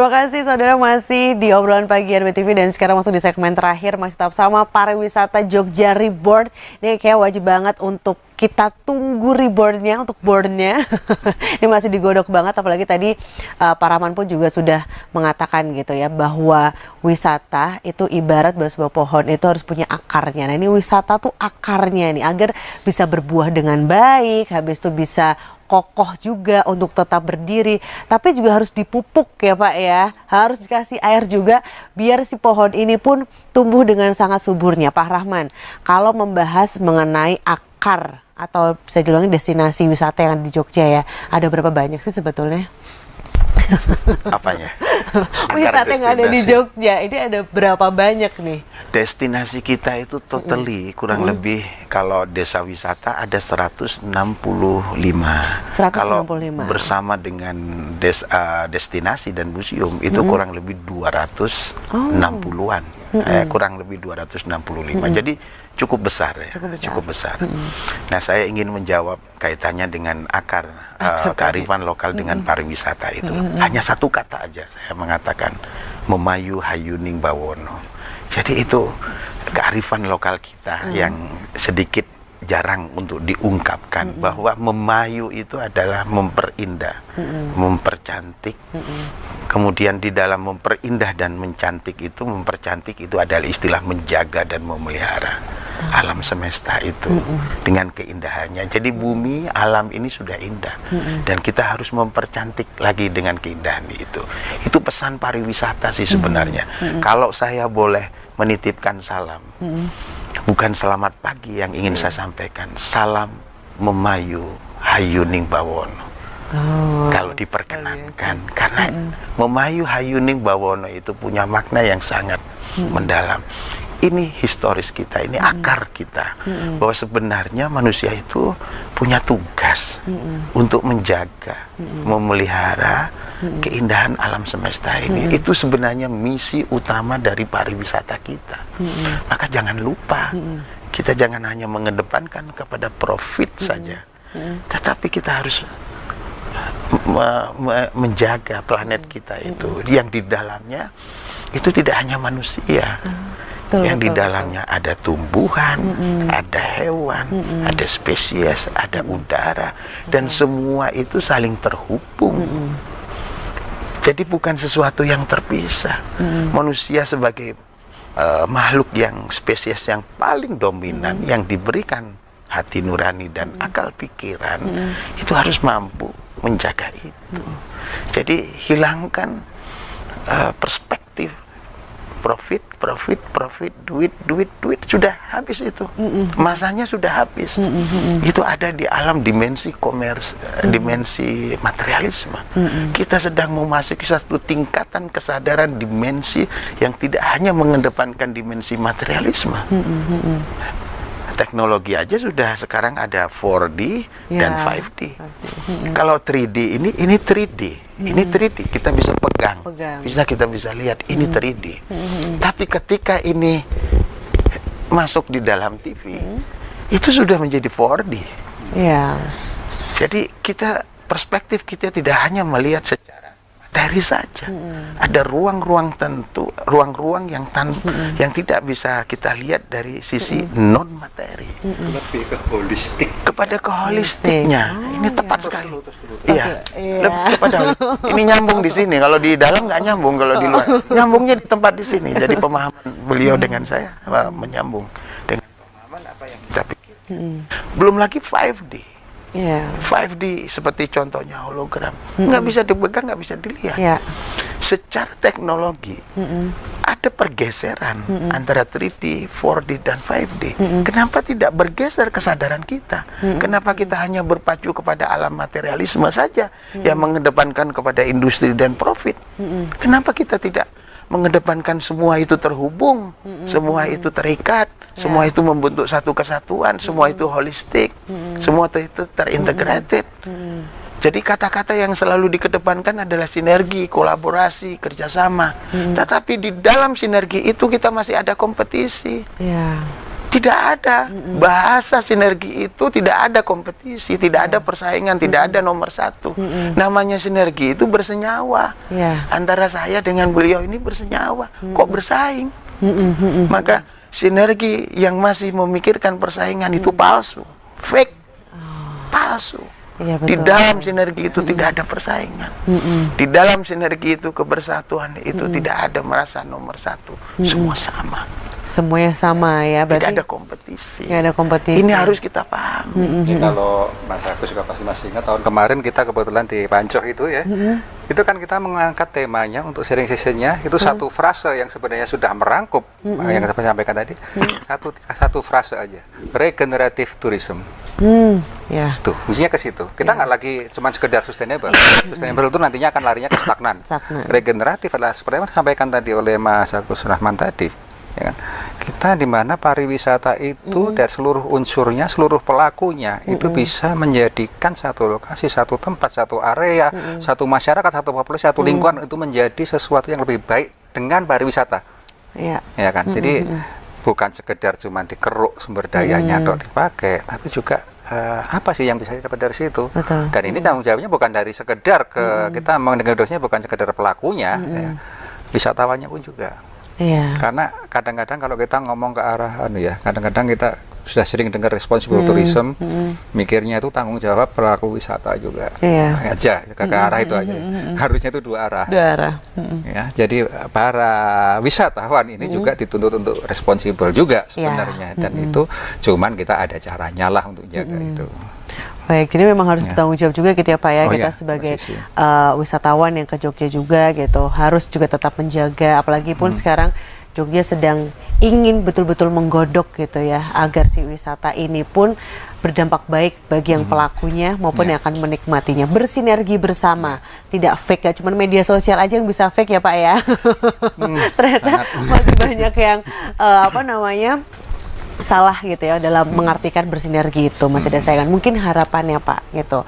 Terima kasih saudara, masih di obrolan pagi RBTV dan sekarang masuk di segmen terakhir, masih tetap sama pariwisata Jogja Reborn. Ini kayak wajib banget untuk kita tunggu rebornnya, untuk boardnya. Ini masih digodok banget, apalagi tadi Pak Rahman pun juga sudah mengatakan gitu ya, bahwa wisata itu ibarat sebuah pohon, itu harus punya akarnya. Nah ini wisata tuh akarnya nih, agar bisa berbuah dengan baik, habis itu bisa kokoh juga untuk tetap berdiri, tapi juga harus dipupuk ya Pak ya, harus dikasih air juga biar si pohon ini pun tumbuh dengan sangat suburnya. Pak Rahman, kalau membahas mengenai akar atau bisa dibilang destinasi wisata yang di Jogja ya, ada berapa banyak sih sebetulnya? Apanya? Wisata yang ada di Jogja ini ada berapa banyak nih? Destinasi kita itu totally kurang lebih, kalau desa wisata ada 165. 165. Kalau bersama dengan destinasi dan museum itu kurang lebih 260-an. Kurang lebih 265. Jadi cukup besar ya. Cukup besar. Nah, saya ingin menjawab kaitannya dengan akar kearifan lokal dengan pariwisata itu. Hanya satu kata aja saya mengatakan, Memayu Hayuning Bawono. Jadi itu kearifan lokal kita yang sedikit jarang untuk diungkapkan, bahwa memayu itu adalah memperindah, mempercantik. Kemudian di dalam memperindah dan mencantik itu, mempercantik itu adalah istilah menjaga dan memelihara alam semesta itu dengan keindahannya. Jadi bumi, alam ini sudah indah, dan kita harus mempercantik lagi dengan keindahan itu. Itu pesan pariwisata sih sebenarnya. Kalau saya boleh menitipkan salam, bukan selamat pagi yang ingin saya sampaikan, salam Memayu Hayuning Bawono. Kalau diperkenankan, karena Memayu Hayuning Bawono itu punya makna yang sangat mendalam. Ini historis kita, ini akar kita, bahwa sebenarnya manusia itu punya tugas untuk menjaga, memelihara keindahan alam semesta ini. Itu sebenarnya misi utama dari pariwisata kita. Maka jangan lupa, kita jangan hanya mengedepankan kepada profit saja, tetapi kita harus menjaga planet kita itu, yang di dalamnya itu tidak hanya manusia. Yang di dalamnya ada tumbuhan, ada hewan, ada spesies, ada udara, dan semua itu saling terhubung. Jadi bukan sesuatu yang terpisah. Manusia sebagai makhluk yang spesies yang paling dominan, yang diberikan hati nurani dan akal pikiran, itu harus mampu menjaga itu. Jadi hilangkan perspektif profit, duit, sudah habis itu. Masanya sudah habis. Itu ada di alam dimensi dimensi materialisme. Kita sedang memasuki satu tingkatan kesadaran dimensi yang tidak hanya mengedepankan dimensi materialisme. Teknologi aja sudah sekarang ada 4D dan 5D. Kalau 3D ini 3D. Ini 3D, kita bisa pegang. Kita bisa lihat ini 3D. Tapi ketika ini masuk di dalam TV, itu sudah menjadi 4D. Jadi perspektif kita tidak hanya melihat secara materi saja. Ada ruang-ruang tentu, ruang-ruang yang tidak bisa kita lihat dari sisi non materi. Lebih ke holistik. Kepada keholistiknya. Ini tepat sekali. Iya. Lebih kepada ini nyambung di sini. Kalau di dalam nggak nyambung, kalau di luar nyambungnya di tempat di sini. Jadi pemahaman beliau dengan saya menyambung dengan pemahaman apa yang kita pikir. Belum lagi 5D. 5D seperti contohnya hologram, nggak bisa dipegang, nggak bisa dilihat. Secara teknologi ada pergeseran antara 3D, 4D dan 5D. Kenapa tidak bergeser kesadaran kita? Kenapa kita hanya berpacu kepada alam materialisme saja yang mengedepankan kepada industri dan profit? Kenapa kita tidak mengedepankan semua itu terhubung, semua itu terikat, semua itu membentuk satu kesatuan, semua itu holistik, semua itu terintegrated. Jadi kata-kata yang selalu dikedepankan adalah sinergi, kolaborasi, kerjasama. Tetapi di dalam sinergi itu kita masih ada kompetisi. Tidak ada bahasa sinergi itu, tidak ada kompetisi, tidak ada persaingan, tidak ada nomor satu. Namanya sinergi itu bersenyawa. Ya. Antara saya dengan beliau ini bersenyawa, kok bersaing? Maka sinergi yang masih memikirkan persaingan itu palsu, fake, palsu. Iya, Di betul. dalam sinergi itu tidak ada persaingan. Di dalam sinergi itu kebersatuan itu tidak ada merasa nomor satu. Semua sama. Semuanya sama ya, Tidak berarti ada kompetisi. nggak ada kompetisi. Ini harus kita pahami. Jadi kalau Mas Agus juga pasti masih ingat tahun kemarin kita kebetulan di Pancok itu ya, itu kan kita mengangkat temanya untuk sharing sessionnya itu satu frase yang sebenarnya sudah merangkup yang saya sampaikan tadi, satu frase aja, regenerative tourism. Ya. Tuh, fungsinya ke situ. Kita nggak lagi cuma sekedar sustainable. Sustainable itu nantinya akan larinya ke stagnan. Stagnan. Regeneratif adalah seperti yang disampaikan tadi oleh Mas Agus Rahman tadi. Ya kan? Kita di mana pariwisata itu dari seluruh unsurnya, seluruh pelakunya itu bisa menjadikan satu lokasi, satu tempat, satu area, satu masyarakat, satu populasi, satu lingkungan itu menjadi sesuatu yang lebih baik dengan pariwisata. Ya. Ya kan? Jadi bukan sekedar cuma dikeruk sumber dayanya atau dipakai, tapi juga apa sih yang bisa didapat dari situ. Betul. Dan ini tanggung jawabnya bukan dari sekedar kita mengendalinya bukan sekedar pelakunya, ya. Wisatawannya pun juga. Iya. Karena kadang-kadang kalau kita ngomong ke arah kadang-kadang kita sudah sering dengar responsible tourism, mikirnya itu tanggung jawab pelaku wisata juga. Iya. Aja ke arah itu aja. Harusnya itu dua arah. Dua arah. Ya, jadi para wisatawan ini juga dituntut untuk responsibel juga sebenarnya, dan itu cuman kita ada caranya lah untuk jaga itu. Baik, jadi memang harus bertanggung jawab juga gitu ya Pak ya, Oh kita iya, sebagai Mbak Sisi. wisatawan yang ke Jogja juga gitu, harus juga tetap menjaga, apalagi pun sekarang Jogja sedang ingin betul-betul menggodok gitu ya, agar si wisata ini pun berdampak baik bagi yang pelakunya maupun yang akan menikmatinya, bersinergi bersama, tidak fake, gak cuma media sosial aja yang bisa fake ya Pak ya. Ternyata masih banyak yang salah gitu ya dalam mengartikan bersinergi itu, masih ada saingan. Mungkin harapannya Pak gitu.